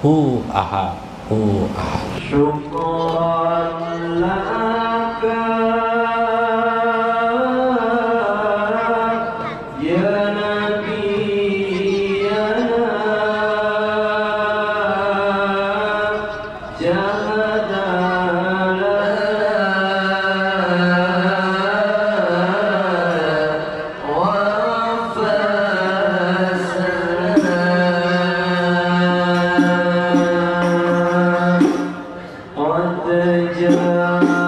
hu ahad, hu ahad. Syukran laka ya nabiyana jahadana wa fasana qad ja'ana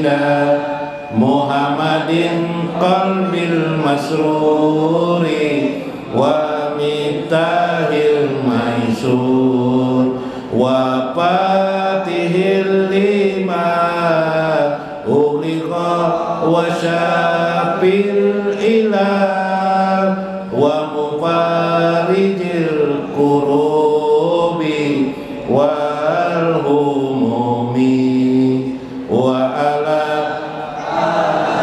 ila Muhammadin qalbil masruri wa mitahil maisur wa fatihil lima ughliqa wa syafil ilah wa mufarijil kurubi wal humumi wa ala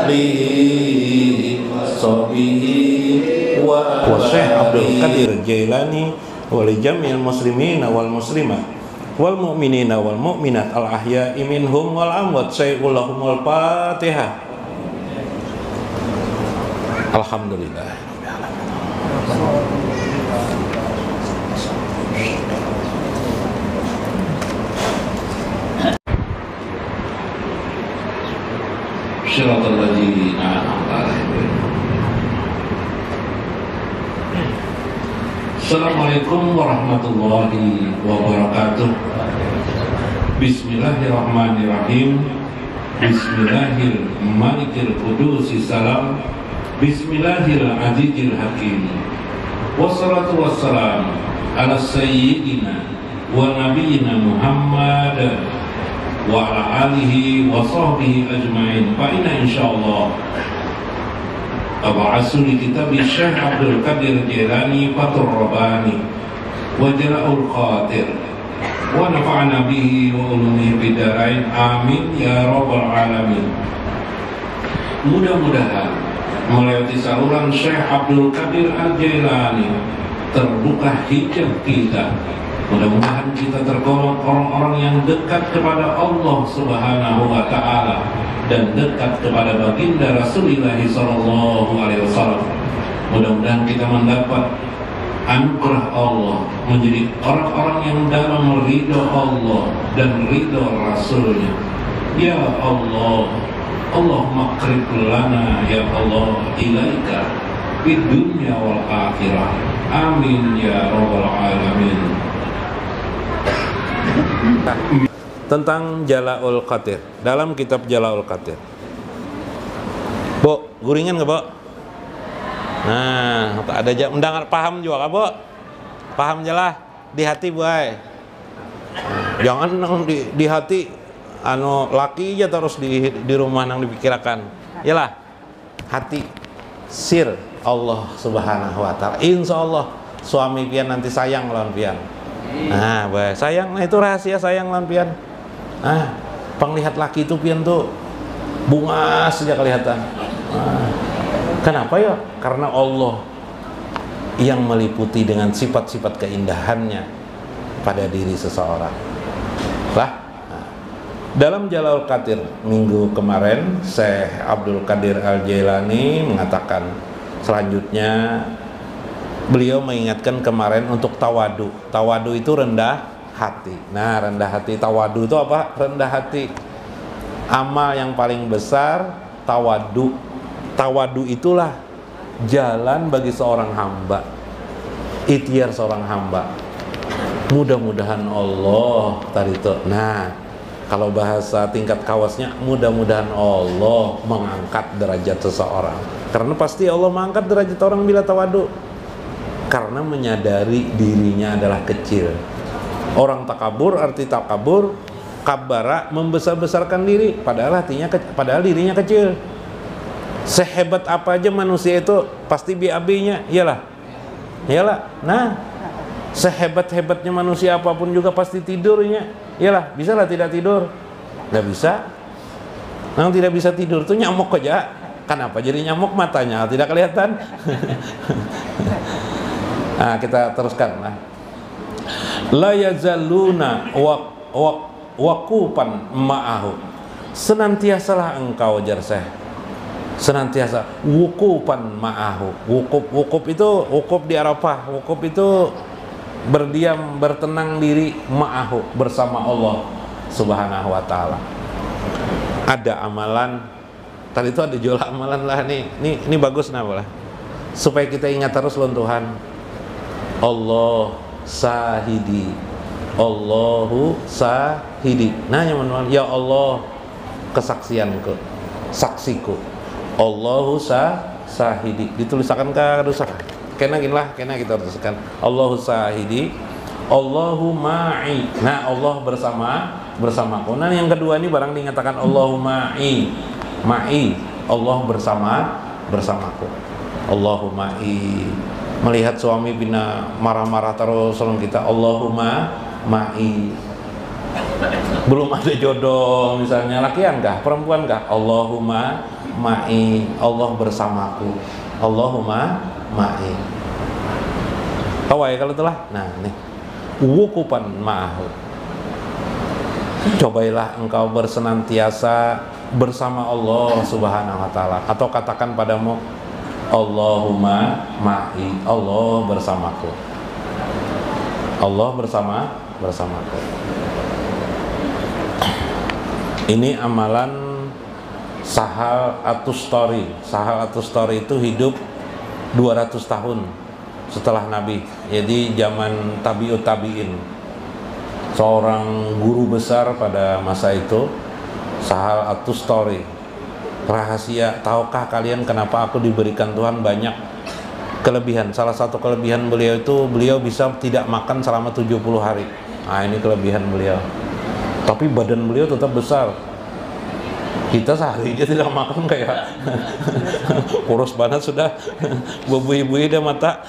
alihi wa sahbihi wa Syekh Abdul Qadir Jailani wa li jamil muslimina wal muslimat wal mu'minina wal mu'minat al ahya'i minhum wal amwat sayyidul Fatihah. Alhamdulillah. Syiratal ladzina an'amta 'alaihim. Assalamualaikum warahmatullahi wabarakatuh. Bismillahirrahmanirrahim. Bismillahirrahmanirrahim. Qudusi salam. Bismillahirrahmanirrahim. Hakim. Wassalatu wassalam ala sayyidina wa nabiyyina Muhammad wa ala alihi wa sahbihi ajma'in. Fa inna insyaallah ab'asu li kitab Syekh Abdul Qadir Jailani Fathur Rabbani wa Jala'ul Qadir wa nafa'na bihi wa ulumihi bidarain amin ya rabbal alamin. Mudah-mudahan melewati saluran Syekh Abdul Qadir Al-Jailani terbuka hijab kita. Mudah-mudahan kita tergolong orang-orang yang dekat kepada Allah Subhanahu wa Ta'ala dan dekat kepada baginda Rasulullah sallallahu alaihi wasallam. Mudah-mudahan kita mendapat anugerah Allah, menjadi orang-orang yang dalam ridha Allah dan ridha Rasulnya. Ya Allah, Allahumma qrib lana ya Allah ilaika fid dunya wal akhirah. Amin ya rabbal alamin. Tentang Jala'ul Qadir, dalam kitab Jala'ul Qadir. Bu, guringan nggak, Bu? Nah, ada undangan paham juga, Bu? Paham jelas di hati, Bu. Jangan nang di hati anu laki aja terus di rumah nang dipikirkan. Yalah, hati sir Allah Subhanahu wa Ta'ala. Insyaallah suami pian nanti sayang lawan pian. Nah, baik. Sayang, nah itu rahasia sayang lan pian. Ah, penglihat laki itu pian tuh bunga saja kelihatan. Kenapa ya? Karena Allah yang meliputi dengan sifat-sifat keindahannya pada diri seseorang. Nah, dalam Jala'ul Qadir minggu kemarin Syekh Abdul Qadir Al-Jailani mengatakan selanjutnya beliau mengingatkan kemarin untuk tawadu. Tawadu itu rendah hati. Nah, rendah hati, tawadu itu apa? Rendah hati. Amal yang paling besar tawadu. Tawadu itulah jalan bagi seorang hamba, ikhtiar seorang hamba. Mudah-mudahan Allah tadi itu. Nah, kalau bahasa tingkat kawasnya, mudah-mudahan Allah mengangkat derajat seseorang. Karena pasti Allah mengangkat derajat orang bila tawadu. Karena menyadari dirinya adalah kecil. Orang takabur, arti takabur, kabara, membesar-besarkan diri, padahal dirinya kecil. Sehebat apa aja manusia itu pasti BAB-nya, iyalah. Nah, sehebat-hebatnya manusia apapun juga pasti tidurnya. Iyalah, bisa lah tidak tidur? Nggak bisa. Yang tidak bisa tidur tuh nyamuk aja. Kenapa jadi nyamuk? Matanya tidak kelihatan. Nah, kita teruskan. La yazaluna waqupan ma'ahu. Senantiasalah engkau Syekh. Senantiasa wuqupan ma'ahu. Wukuf itu wukuf di Arafah. Wukuf itu berdiam, bertenang diri ma'ahu, bersama Allah Subhanahu wa Ta'ala. Ada amalan. Tadi itu ada jual amalan lah nih. Ini bagus nah boleh. Supaya kita ingat terus lawan Tuhan. Allah sahidi, Allahu sahidi. Nah, ya Allah, kesaksianku, saksiku. Allahu sahidi. Ditulisakan ka rusak. Kena kita tuliskan. Allahu sahidi, Allahu ma'i. Nah, Allah bersamaku. Nah, yang kedua ini barang dinyatakan Allahu ma'i. Allah bersamaku. Allahu ma'i. Melihat suami bina marah-marah terus sama kita, Allahumma ma'i. Belum ada jodoh misalnya, lakian kah, perempuan kah, Allahumma ma'i, Allah bersamaku, Allahumma ma'i. Kawai kalau itulah, nah nih, wukupan ma'ahu. Cobailah engkau bersenantiasa bersama Allah Subhanahu wa ta'ala, atau katakan padamu, Allahumma ma'i, Allah bersamaku, Allah bersamaku. Ini amalan Sahal At-Tustari. Sahal At-Tustari itu hidup 200 tahun setelah Nabi. Jadi zaman tabi'ut tabi'in. Seorang guru besar pada masa itu, Sahal At-Tustari. Rahasia, tahukah kalian kenapa aku diberikan Tuhan banyak kelebihan? Salah satu kelebihan beliau itu, beliau bisa tidak makan selama 70 hari. Nah, ini kelebihan beliau. Tapi badan beliau tetap besar. Kita sehari aja tidak makan kayak kurus banget sudah, bubui-bui dia mata.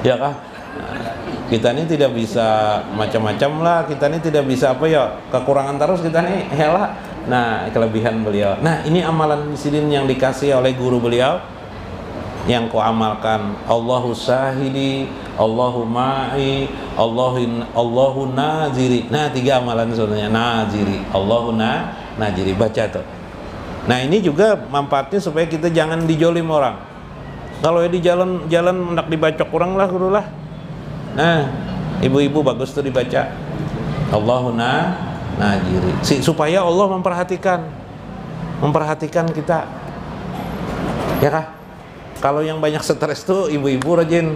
Ya kah? Kita ini tidak bisa macam-macam lah. Kita ini tidak bisa apa ya, kekurangan terus kita nih, ya lah. Nah, kelebihan beliau. Nah, ini amalan sidin yang dikasih oleh guru beliau yang ku amalkan. Allahu sahidi, Allahu ma'i, Allahu naziri. Nah, 3 amalan sebenarnya. Naziri, Allahu naziri, baca tuh. Nah, ini juga manfaatnya supaya kita jangan dijolim orang. Kalau ya di jalan hendak dibacok kurang lah guru lah. Nah, ibu-ibu bagus tuh dibaca. Allahu najiri, supaya Allah memperhatikan kita, ya kah? Kalau yang banyak stres tuh ibu-ibu rajin,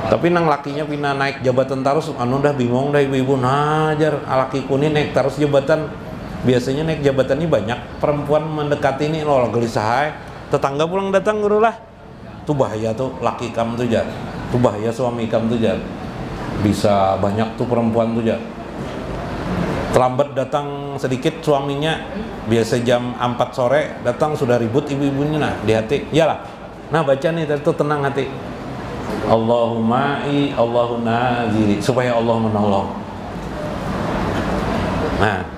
tapi nang lakinya pina naik jabatan terus, anu dah bingung dah ibu-ibu, najar laki kuning naik terus jabatan. Biasanya naik jabatan ini banyak perempuan mendekati ini, loh gelisah, tetangga pulang datang guru lah, tuh bahaya tuh laki kamu tuh jar, tuh bahaya suami kamu tuh jar, bisa banyak tuh perempuan tuh jar. Terlambat datang sedikit suaminya, biasa jam 4 sore datang sudah ribut ibu-ibunya. Nah, di hati, iyalah. Nah, baca nih itu tenang hati. Allahumma'i, Allahu naziri, supaya Allah menolong. Nah,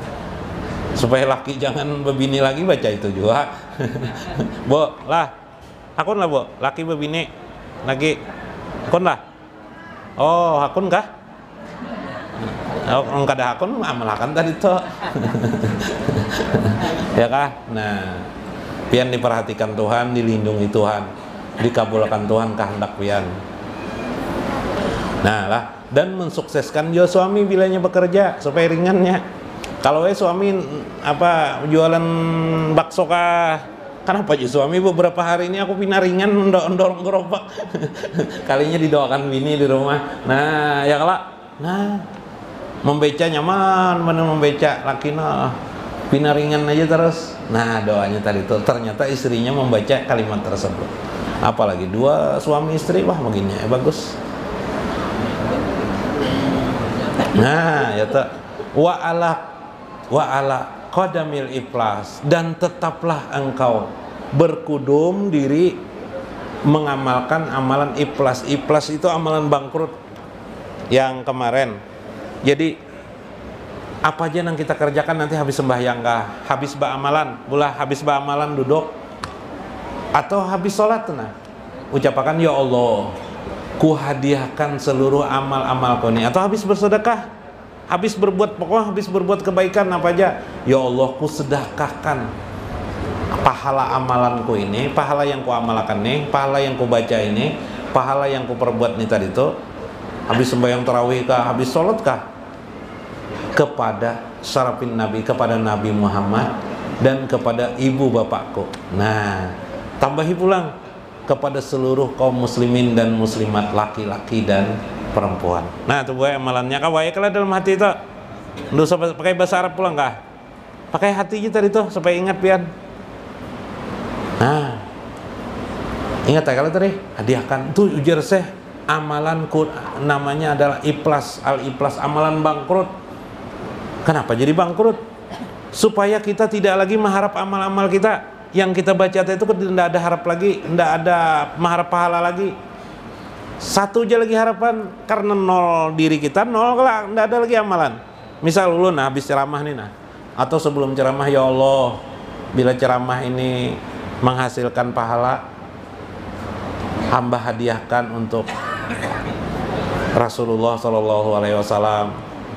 supaya laki jangan bebini lagi, baca itu juga. Bo, lah. Akun lah, Bo. Laki bebini lagi. Akun lah. Oh, akun kah? Oh, enggak ada akun amalakan tadi tuh. Ya kah? Nah, pian diperhatikan Tuhan, dilindungi Tuhan, dikabulkan Tuhan kehendak pian. Nah lah, dan mensukseskan juga suami bilanya bekerja supaya ringannya. Kalau suami apa jualan bakso kah? Kenapa aja suami beberapa hari ini aku pindah ringan mendorong gerobak. Kalinya didoakan bini di rumah. Nah, ya kalau nah membeca nyaman, bener membeca lakina pinaringan aja terus. Nah, doanya tadi itu ternyata istrinya membaca kalimat tersebut. Apalagi 2 suami istri, wah begini ya bagus. Nah, ya tak wa ala qadamil iflas, dan tetaplah engkau berkudum diri mengamalkan amalan iflas. Iflas itu amalan bangkrut yang kemarin. Jadi apa aja yang kita kerjakan nanti habis sembahyang kah, habis amalan, bulah habis amalan duduk, atau habis sholat nah, ucapakan ya Allah, ku hadiahkan seluruh amal-amalku ini, atau habis bersedekah, habis berbuat habis berbuat kebaikan apa aja, ya Allah ku sedekahkan pahala amalanku ini, pahala yang ku amalkan nih, pahala yang ku baca ini, pahala yang ku perbuat nih tadi itu. Habis sembahyang tarawih kah, habis sholat kah, kepada syarafin Nabi, kepada Nabi Muhammad, dan kepada ibu bapakku. Nah, tambahi pulang kepada seluruh kaum muslimin dan muslimat, laki-laki dan perempuan. Nah, itu gue amalannya kah, wae kalau dalam hati itu. Dosa pakai bahasa Arab pulang kah? Pakai hati aja tadi tuh supaya ingat pian. Nah, ingat ya kalau tadi hadiahkan tuh ujar Syekh, amalanku namanya adalah ikhlas, al-ikhlas, amalan bangkrut. Kenapa jadi bangkrut? Supaya kita tidak lagi mengharap amal-amal kita yang kita baca itu tidak ada harap lagi, tidak ada mengharap pahala lagi. Satu aja lagi harapan, karena nol diri kita, nol lah, tidak ada lagi amalan. Misal ulun habis ceramah nih nah, atau sebelum ceramah, ya Allah, bila ceramah ini menghasilkan pahala, hamba hadiahkan untuk Rasulullah SAW.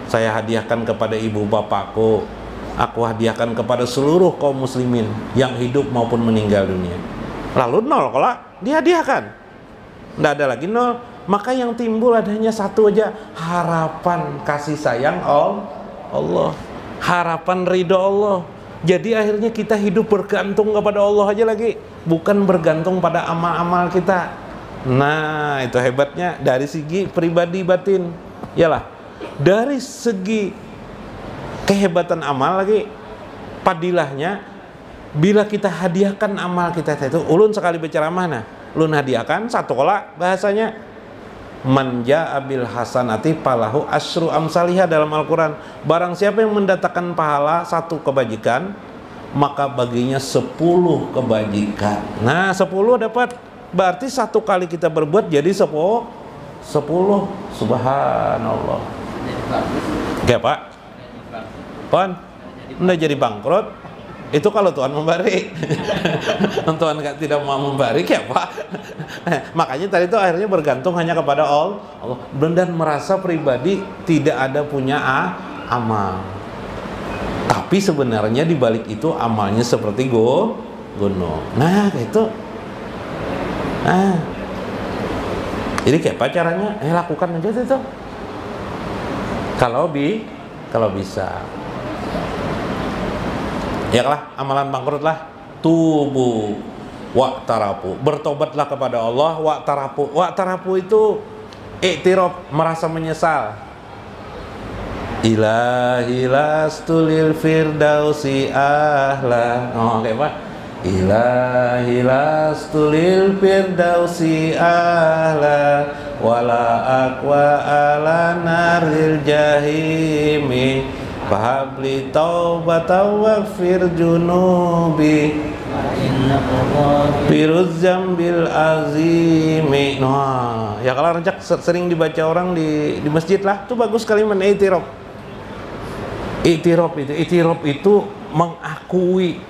Saya hadiahkan kepada ibu bapakku. Aku hadiahkan kepada seluruh kaum muslimin yang hidup maupun meninggal dunia. Lalu nol kalau dihadiahkan, tidak ada lagi nol. Maka yang timbul adanya satu aja, harapan kasih sayang Allah, harapan ridho Allah. Jadi akhirnya kita hidup bergantung kepada Allah aja lagi, bukan bergantung pada amal-amal kita. Nah, itu hebatnya dari segi pribadi batin. Yalah, dari segi kehebatan amal lagi, padilahnya bila kita hadiahkan amal kita itu. Ulun sekali berceramah nah, ulun hadiahkan satu kolak bahasanya, man jaa bil hasanati falahu asyru amsalihha dalam Al-Quran. Barang siapa yang mendatangkan pahala satu kebajikan, maka baginya 10 kebajikan. Nah, 10 dapat, berarti satu kali kita berbuat jadi 10. Subhanallah. Oke Pak, Pon, udah jadi bangkrut. Itu kalau Tuhan memberi. Tuhan tidak mau memberi ya Pak. Makanya tadi itu akhirnya bergantung hanya kepada Allah, dan merasa pribadi tidak ada punya amal. Tapi sebenarnya di balik itu amalnya seperti gunung. Nah, gitu. Nah, jadi kayak apa caranya? Lakukan aja itu. Kalau bisa. Ya lah, amalan bangkrut lah. Tubuh wa tarapu, bertobatlah kepada Allah. Wa tarapu itu iktiraf, merasa menyesal. Ilahi lastulil firdausi ahla. Oh, kayak apa? Ilahi lastulil firdausi ahla wala aqwa ala naril jahimi fahabli taubatan waghfir junubi firuz zambil azimi. Nah, ya kalau rancak sering dibaca orang di masjid lah, itu bagus sekali iktiraf. Iktiraf itu mengakui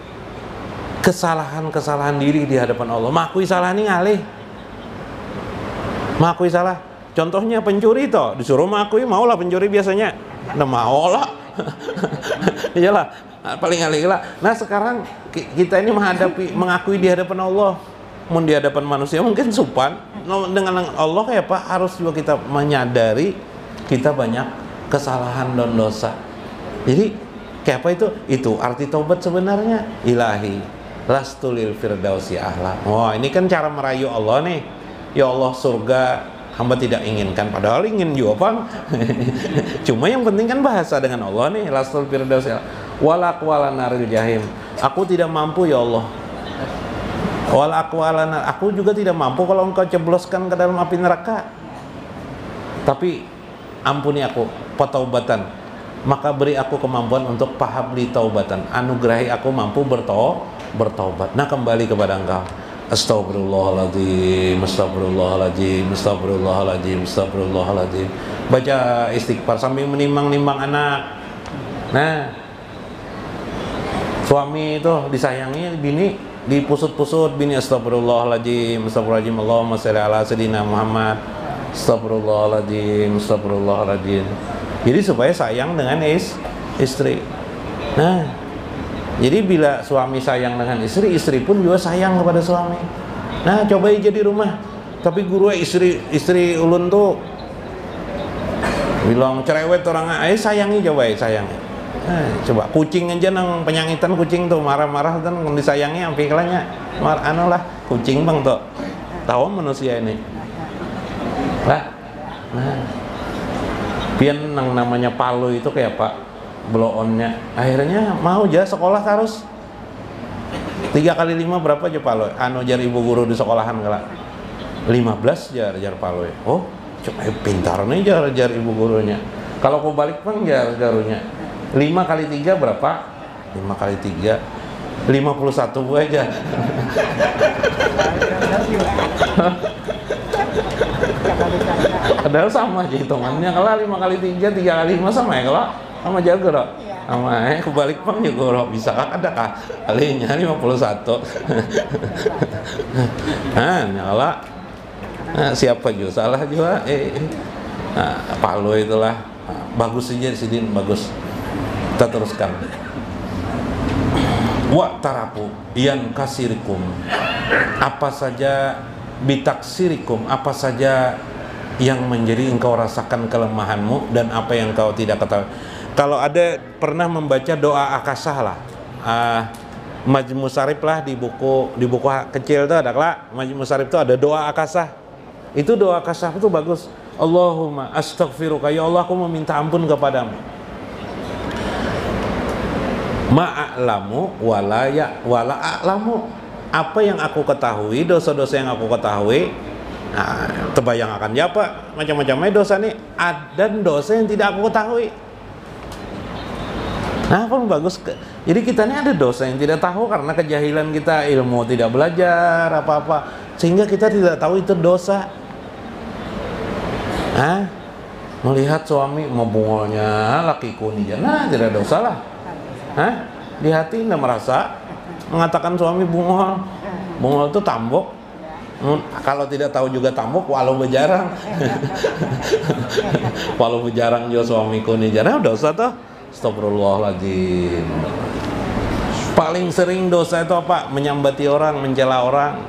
kesalahan diri di hadapan Allah. Mengakui salah ini ngalih. Mengakui salah. Contohnya pencuri toh, disuruh mengakui, maulah pencuri biasanya. Nah, maulah. Iyalah, paling ngalih lah. Nah, sekarang kita ini mengakui di hadapan Allah. Mun di hadapan manusia mungkin sopan. Dengan Allah kayak apa? Harus juga kita menyadari kita banyak kesalahan dan dosa. Jadi kayak apa itu? Itu arti taubat sebenarnya. Ilahi lastulil firdausi ahla. Wah, ini kan cara merayu Allah nih. Ya Allah, surga hamba tidak inginkan, padahal ingin juga Bang. Cuma yang penting kan bahasa dengan Allah nih, lastul firdausi wala aqwala naril jahim. Aku tidak mampu ya Allah. Wala aqwala, aku juga tidak mampu kalau engkau cebloskan ke dalam api neraka. Tapi ampuni aku, pataubatan. Maka beri aku kemampuan untuk pahabli taubatan, anugerahi aku mampu bertaubat. Nah, kembali kepada Engkau. Astagfirullahaladzim, astagfirullahaladzim, astagfirullahaladzim, astagfirullahaladzim. Baca istighfar sambil menimbang-nimbang anak. Nah, suami itu disayangi, bini dipusut-pusut, bini astagfirullahaladzim, astagfirullahaladzim, Allahumma sholli ala sayyidina Muhammad, astagfirullahaladzim, astagfirullahaladzim. Jadi supaya sayang dengan istri. Nah, jadi bila suami sayang dengan istri, istri pun juga sayang kepada suami. Nah, coba aja di rumah. Tapi guru istri ulun tuh bilang cerewet orang, sayangi, coba sayangi. Nah, coba kucing aja nang penyangitan kucing tuh marah-marah dan disayangi sampai kelanya. Lah kucing Bang tuh. Tahu manusia ini. Lah. Nah, pian yang namanya palu itu kayak apa? blow onnya. Akhirnya mau aja sekolah terus. 3 kali 5 berapa aja paloy? Anu jar ibu guru di sekolahan kala 15 jar paloy. Oh, cuma pintar nih jar ibu gurunya. Kalau kau balik pang jar garunya 5 kali 3 berapa? 5 kali 3 51 gue aja. Padahal sama aja hitungannya. Kalau 5 kali 3 kali 5 sama ya kalau sama jago dok. Sama kebalik pang juga dok. Bisa kan ada kah? Kalinya 51. Nah, nyala. Nah, siapa juga salah juga. Nah, Palu itulah. Bagus aja Sidin, bagus. Kita teruskan. Wa tarapu yan kasirikum, apa saja bitaksirikum, apa saja yang menjadi engkau rasakan kelemahanmu dan apa yang kau tidak ketahui. Kalau ada pernah membaca doa akasah lah, Majmu Syarif lah di buku kecil tuh ada lah, Majmu Syarif itu ada doa akasah. Itu doa akasah itu bagus. Allahumma astaghfiruka, ya Allah aku meminta ampun kepadamu. Ma'alamu wala a'lamu, apa yang aku ketahui, dosa-dosa yang aku ketahui. Nah, terbayang akan ya apa macam-macamnya dosa nih, ada dosa yang tidak aku ketahui. Nah, pun bagus. Jadi kita ini ada dosa yang tidak tahu karena kejahilan kita, ilmu tidak belajar apa-apa, sehingga kita tidak tahu itu dosa. Melihat suami membungolnya laki kuni, nah tidak dosa lah. Di hati tidak merasa mengatakan suami bungol itu tambok. Kalau tidak tahu juga tambok walau bejarang. Walau bejarang juga suami kuni jarang dosa tuh. Astagfirullahaladzim. Paling sering dosa itu apa? Menyambati orang, mencela orang,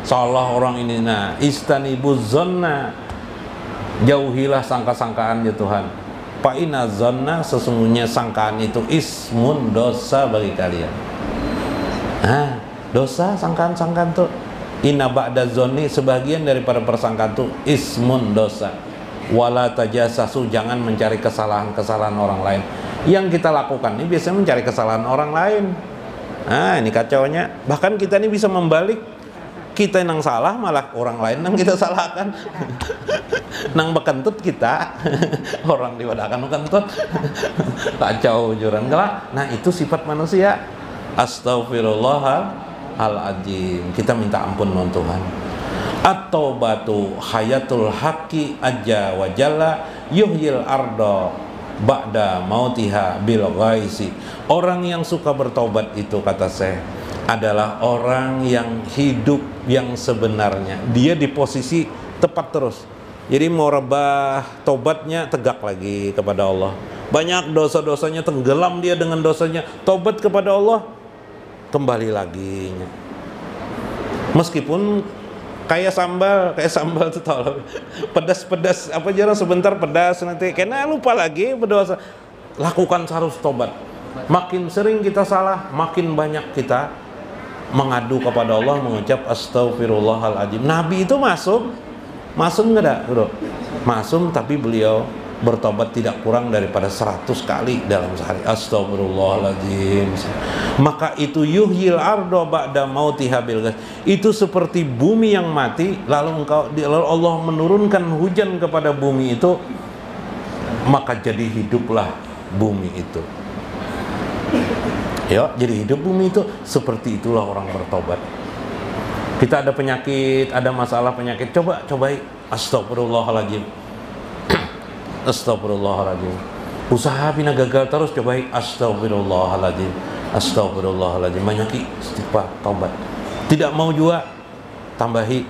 seolah orang ini. Nah, istanibuz zonna, jauhilah sangka-sangkaan ya Tuhan. Fa'inna zonna, sesungguhnya sangkaan itu ismun, dosa bagi kalian. Dosa, sangkaan-sangkaan tuh. Inna ba'da zonni, sebagian daripada persangkaan tuh ismun, dosa. Wala tajassasu, jangan mencari kesalahan-kesalahan orang lain. Yang kita lakukan ini biasanya mencari kesalahan orang lain. Ini kacaunya. Bahkan kita ini bisa membalik. Kita yang salah malah orang lain yang kita salahkan. Nang bekentut kita, orang diwadakan bekentut. Kacau juran kelak. Nah, itu sifat manusia. Astaghfirullahaladzim. Kita minta ampun non Tuhan. At-taubatu hayatul haqqi ajja wa jalla yuhyil arda ba'da mautiha bil ghaisi. Orang yang suka bertobat itu, kata saya, adalah orang yang hidup yang sebenarnya. Dia di posisi tepat terus. Jadi mau rebah tobatnya, tegak lagi kepada Allah. Banyak dosa-dosanya, tenggelam dia dengan dosanya, tobat kepada Allah, kembali lagi. Meskipun kayak sambal itu tahu, pedas apa jarang sebentar pedas, nanti karena lupa lagi berdosa. Lakukan harus tobat. Makin sering kita salah, makin banyak kita mengadu kepada Allah, mengucap astaghfirullahaladzim. Nabi itu masum nggak ada, bro? Masum, tapi beliau bertobat tidak kurang daripada 100 kali dalam sehari. Astaghfirullahaladzim. Maka itu yuhyil ardo ba'da mautiha bil ghais. Itu seperti bumi yang mati, lalu Allah menurunkan hujan kepada bumi itu, maka jadi hiduplah bumi itu. Ya, jadi hidup bumi itu seperti itulah orang bertobat. Kita ada penyakit, ada masalah penyakit, cobai astagfirullahaladzim. Astagfirullahaladzim. Usaha bina gagal terus, cobai astagfirullahaladzim. Astagfirullahaladzim. Banyaki istighfar, taubat. Tidak mau juga, tambahi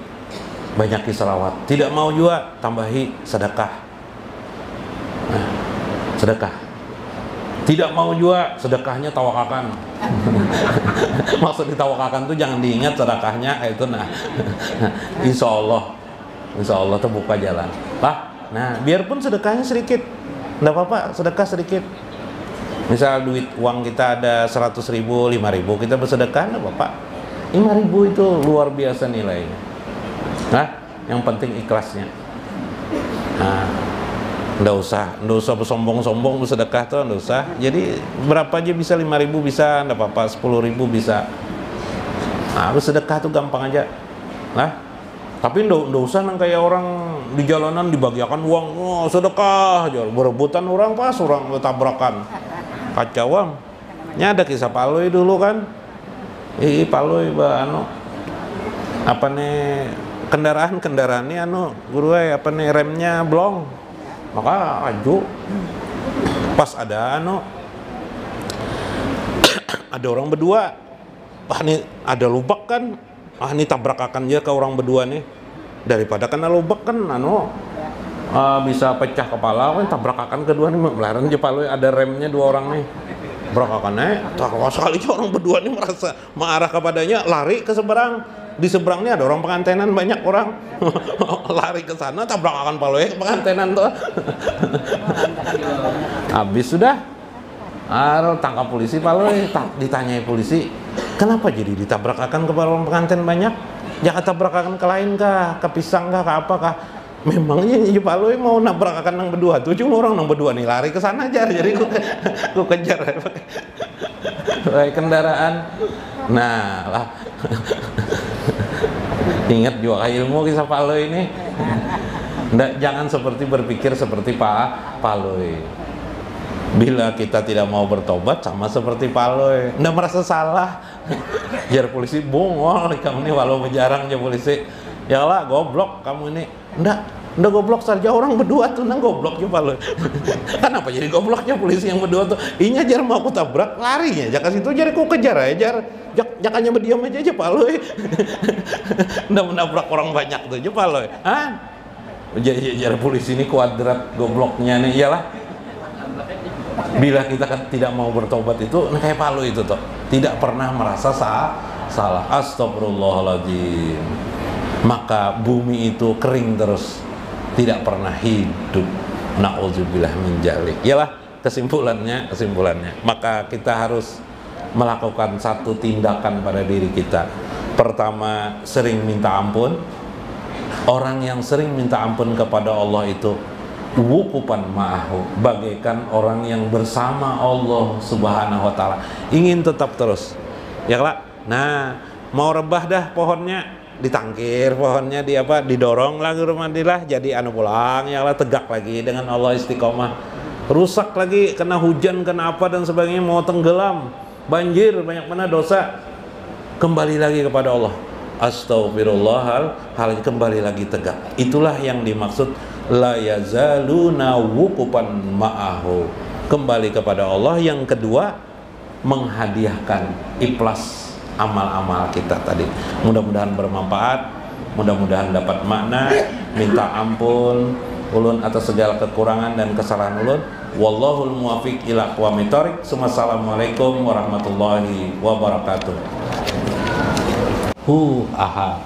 banyaki selawat. Tidak mau juga, tambahi sedekah. Sedekah. Tidak mau juga, sedekahnya tawakalkan. Maksud ditawakalkan tuh jangan diingat sedekahnya itu. Nah, insya Allah tuh buka jalan lah. Nah, biarpun sedekahnya sedikit, enggak apa-apa, sedekah sedikit. Misal duit uang kita ada 100.000, 5.000, kita bersedekah enggak apa-apa. 5.000 itu luar biasa nilainya. Nah, yang penting ikhlasnya. Nah, nggak usah bersombong-sombong bersedekah tuh, nggak usah. Jadi berapa aja bisa, 5.000 bisa, nggak apa-apa, 10.000 bisa. Nah, bersedekah tuh gampang aja. Nah, tapi nggak usah nang kayak orang di jalanan dibagiakan uang, oh, sedekah, berebutan orang pas orang tabrakan, kacauan. Nya ada kisah Paloi dulu kan, Paloi apa nih kendaraan ini guru apa nih remnya blong, maka aju pas ada ada orang berdua, nih ada lubak kan, nih tabrakakan aja ke orang berdua nih, daripada kena lubak kan bisa pecah kepala kan, tabrakakan kedua nih melaran aja Paloi ada remnya dua orang nih. Berakakannya, terus sekali orang berdua nih merasa mengarah kepadanya, lari ke seberang. Di seberangnya ada orang pengantenan, banyak orang lari ke sana, tabrakan Paloi ke pengantenan tuh. Habis sudah, tangkap polisi Paloi, ditanyai polisi, kenapa jadi ditabrakakan ke orang pengantin banyak? Jangan tabrakakan ke lain kah, ke pisang kah, ke apa kah? Memangnya Paloi mau nabrakakan nang berdua tuh, cuma orang nang berdua nih lari ke sana aja, jadi ku kejar pakai kendaraan. Nah lah, ingat juga ilmu kisah Paloi ini. Jangan berpikir seperti Pak Paloi. Bila kita tidak mau bertobat sama seperti Paloi, nggak merasa salah. Jar polisi bongol kamu ini, walau jarang aja polisi. Ya lah goblok kamu ini. Nggak goblok saja orang berdua tuh, goblok juga Paloi. Kenapa jadi gobloknya polisi yang berdua tuh? Inya jar mau aku tabrak, larinya jangan situ jar aku kejar aja, jangannya berdiam aja Paloi. Nggak menabrak orang banyak tuh aja Paloi. Jar polisi ini kuadrat gobloknya nih, iyalah. Bila kita kan tidak mau bertobat itu, kayak Paloi itu tuh, tidak pernah merasa salah. Astagfirullahaladzim. Maka bumi itu kering terus, tidak pernah hidup. Na'udzubillah min dzalik. Iyalah kesimpulannya. Maka kita harus melakukan satu tindakan pada diri kita. Pertama, sering minta ampun. Orang yang sering minta ampun kepada Allah itu wukupan ma'ahu, bagaikan orang yang bersama Allah Subhanahu wa taala, ingin tetap terus. Ya lah. Nah, mau rebah dah pohonnya, ditangkir pohonnya, didorong lagi rumadilah, jadi pulang ya lah, tegak lagi dengan Allah, istiqomah. Rusak lagi kena hujan, kena apa dan sebagainya, mau tenggelam, banjir, banyak mana dosa, kembali lagi kepada Allah. Astagfirullahal, kembali lagi tegak. Itulah yang dimaksud la yazaluna wukupan ma'ahu, kembali kepada Allah. Yang kedua, menghadiahkan ikhlas amal-amal kita tadi. Mudah-mudahan bermanfaat, mudah-mudahan dapat makna. Minta ampun ulun atas segala kekurangan dan kesalahan ulun. Wallahul muwafiq ila aqwamit thoriq. Assalamualaikum warahmatullahi wabarakatuh. Ahad.